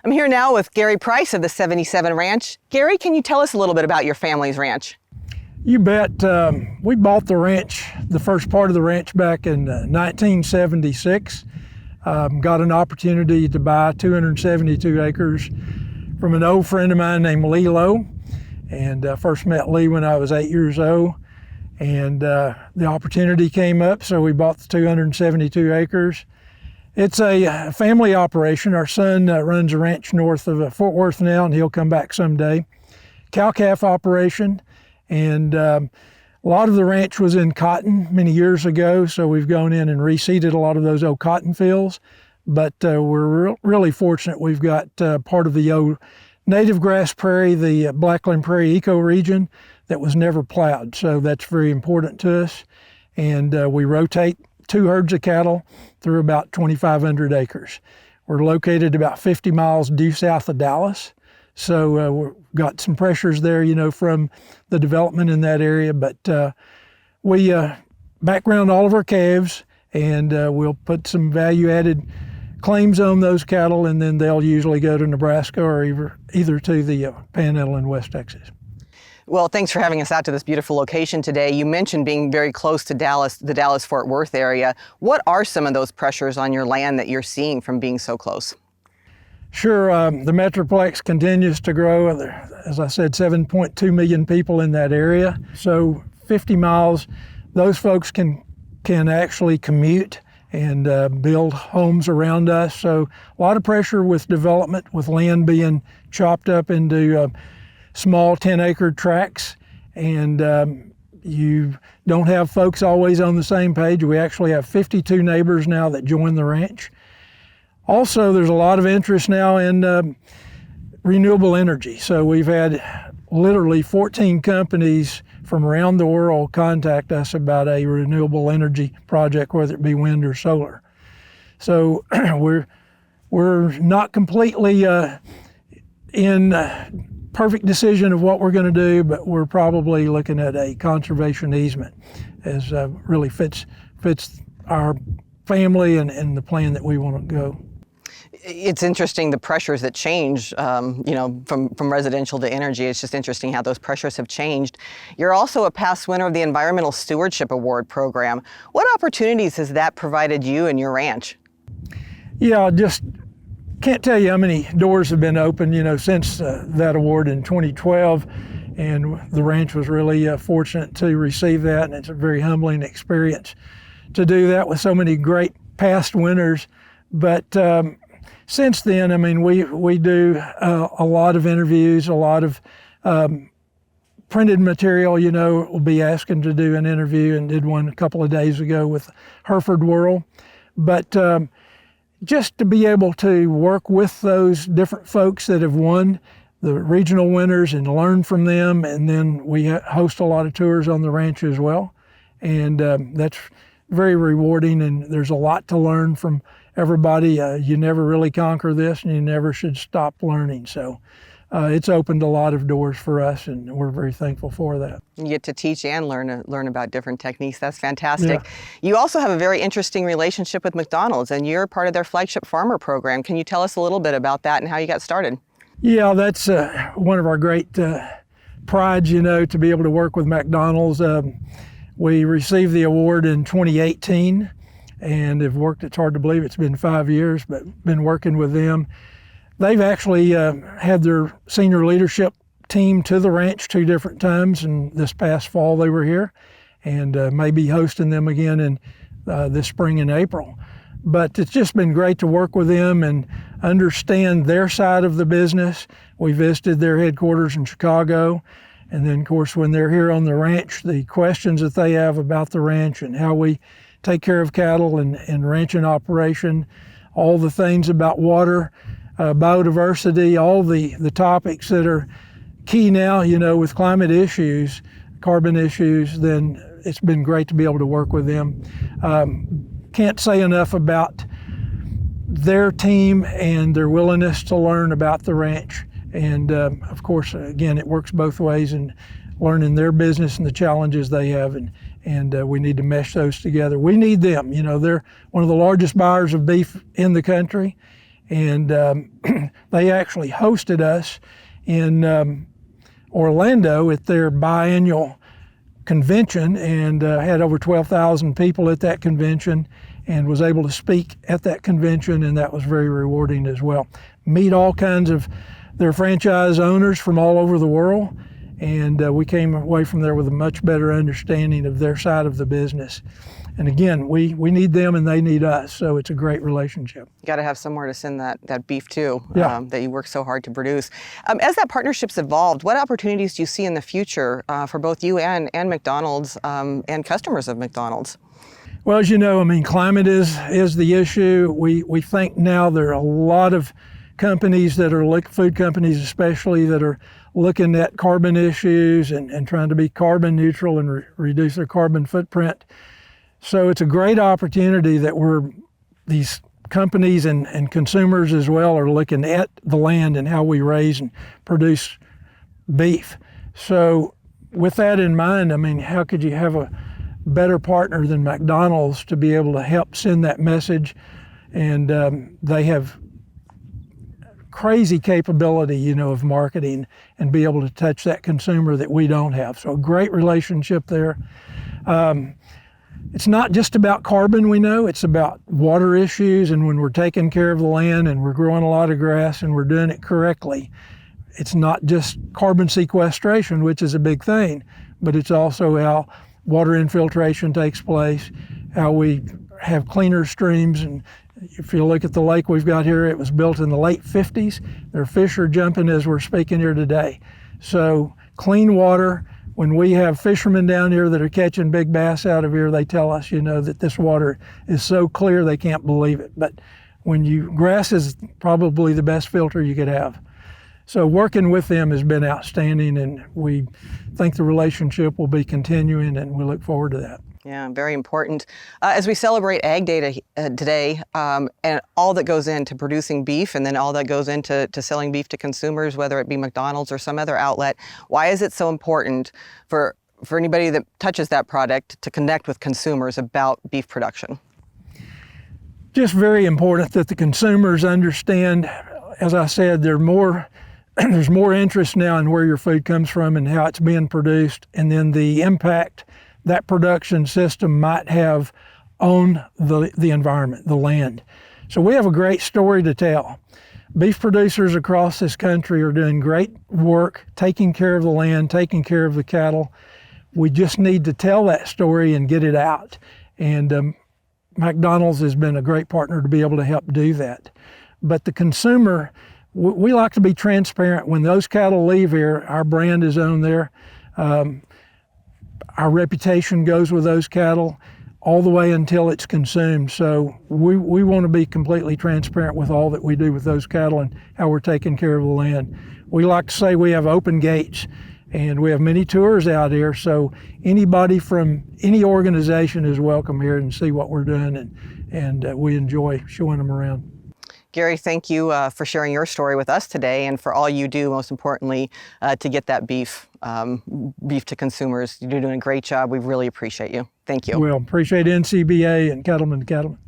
I'm here now with Gary Price of the 77 Ranch. Gary, can you tell us a little bit about your family's ranch? You bet. We bought the ranch, the first part of the ranch, back in 1976. Got an opportunity to buy 272 acres from an old friend of mine named Lee Lowe. And I first met Lee when I was 8 years old. And the opportunity came up, so we bought the 272 acres. It's a family operation. Our son runs a ranch north of Fort Worth now, and he'll come back someday. Cow-calf operation, and a lot of the ranch was in cotton many years ago, so we've gone in and reseeded a lot of those old cotton fields. But we're really fortunate. We've got part of the old native grass prairie, the Blackland Prairie ecoregion, that was never plowed, so that's very important to us. And we rotate 2 herds of cattle through about 2,500 acres. We're located about 50 miles due south of Dallas, so we've got some pressures there, from the development in that area. But we background all of our calves, and we'll put some value-added claims on those cattle, and then they'll usually go to Nebraska or either to the Panhandle in West Texas. Well, thanks for having us out to this beautiful location today. You mentioned being very close to Dallas, the Dallas-Fort Worth area. What are some of those pressures on your land that you're seeing from being so close? Sure, the Metroplex continues to grow. As I said, 7.2 million people in that area. So 50 miles, those folks can actually commute and build homes around us. So a lot of pressure with development, with land being chopped up into small 10-acre tracts, and you don't have folks always on the same page. We actually have 52 neighbors now that join the ranch. Also, there's a lot of interest now in renewable energy. So we've had literally 14 companies from around the world contact us about a renewable energy project, whether it be wind or solar. So we're not completely in perfect decision of what we're going to do, but we're probably looking at a conservation easement as really fits our family and the plan that we want to go. It's interesting, the pressures that change, from residential to energy. It's just interesting how those pressures have changed. You're also a past winner of the Environmental Stewardship Award program. What opportunities has that provided you and your ranch? Yeah, just can't tell you how many doors have been opened, since that award in 2012, and the ranch was really fortunate to receive that, and it's a very humbling experience to do that with so many great past winners. But since then, we do a lot of interviews, a lot of printed material. We'll be asking to do an interview, and did one a couple of days ago with Hereford World. But just to be able to work with those different folks that have won, the regional winners, and learn from them. And then we host a lot of tours on the ranch as well. And that's very rewarding, and there's a lot to learn from everybody. You never really conquer this, and you never should stop learning. So it's opened a lot of doors for us, and we're very thankful for that. You get to teach and learn about different techniques. That's fantastic. Yeah. You also have a very interesting relationship with McDonald's, and you're part of their Flagship Farmer Program. Can you tell us a little bit about that and how you got started? Yeah, that's one of our great prides, to be able to work with McDonald's. We received the award in 2018, and have worked, it's hard to believe it's been 5 years, but been working with them. They've actually had their senior leadership team to the ranch 2 different times, and this past fall they were here, and may be hosting them again in this spring and April. But it's just been great to work with them and understand their side of the business. We visited their headquarters in Chicago, and then of course when they're here on the ranch, the questions that they have about the ranch and how we take care of cattle and ranching operation, all the things about water, biodiversity, all the topics that are key now, with climate issues, carbon issues, then it's been great to be able to work with them. Can't say enough about their team and their willingness to learn about the ranch. And of course, again, it works both ways in learning their business and the challenges they have, and we need to mesh those together. We need them. They're one of the largest buyers of beef in the country, And they actually hosted us in Orlando at their biannual convention, and had over 12,000 people at that convention, and was able to speak at that convention, and that was very rewarding as well. Meet all kinds of their franchise owners from all over the world, and we came away from there with a much better understanding of their side of the business. And again, we need them and they need us, so it's a great relationship. You got to have somewhere to send that beef to, Yeah. that you work so hard to produce. As that partnership's evolved, what opportunities do you see in the future for both you and McDonald's and customers of McDonald's? Well, as you know, I mean, climate is the issue. We think now there are a lot of companies that are, food companies especially, that are looking at carbon issues and trying to be carbon neutral and reduce their carbon footprint. So it's a great opportunity that these companies and consumers as well are looking at the land and how we raise and produce beef. So with that in mind, I mean, how could you have a better partner than McDonald's to be able to help send that message? And they have crazy capability, you know, of marketing and be able to touch that consumer that we don't have. So a great relationship there. It's not just about carbon, we know, it's about water issues, and when we're taking care of the land and we're growing a lot of grass and we're doing it correctly, it's not just carbon sequestration, which is a big thing, but it's also how water infiltration takes place, how we have cleaner streams. And if you look at the lake we've got here, it was built in the late 50s. Their fish are jumping as we're speaking here today. So clean water. When we have fishermen down here that are catching big bass out of here, they tell us, you know, that this water is so clear they can't believe it. But grass is probably the best filter you could have. So working with them has been outstanding, and we think the relationship will be continuing, and we look forward to that. Yeah, very important. As we celebrate Ag Day today, and all that goes into producing beef, and then all that goes into selling beef to consumers, whether it be McDonald's or some other outlet, why is it so important for anybody that touches that product to connect with consumers about beef production? Just very important that the consumers understand. As I said, there's more interest now in where your food comes from and how it's being produced, and then the impact that production system might have on the environment, the land. So we have a great story to tell. Beef producers across this country are doing great work, taking care of the land, taking care of the cattle. We just need to tell that story and get it out. And McDonald's has been a great partner to be able to help do that. But the consumer, we like to be transparent. When those cattle leave here, our brand is on there. Our reputation goes with those cattle all the way until it's consumed. So we want to be completely transparent with all that we do with those cattle and how we're taking care of the land. We like to say we have open gates, and we have many tours out here. So anybody from any organization is welcome here and see what we're doing, and we enjoy showing them around. Gary, thank you for sharing your story with us today, and for all you do, most importantly, to get that beef to consumers. You're doing a great job. We really appreciate you. Thank you. Well, appreciate NCBA and Cattlemen to Cattlemen.